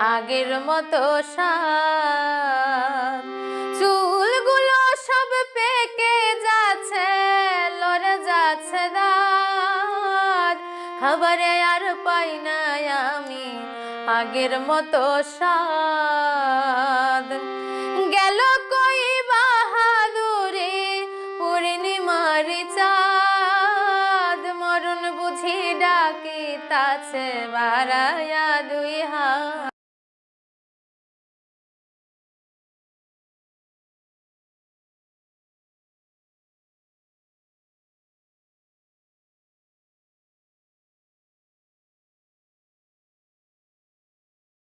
আগের মতো স্বাদ। চুলগুলো সব পেকে যাচ্ছে, লড়ে যাচ্ছে দাঁত, খাবারে আর পাই না আমি আগের মতো স্বাদ। গেল কই বাহাদুরি পূর্ণিমার চাঁদ, মরণ বুঝি ডাকিতাছে বাড়াই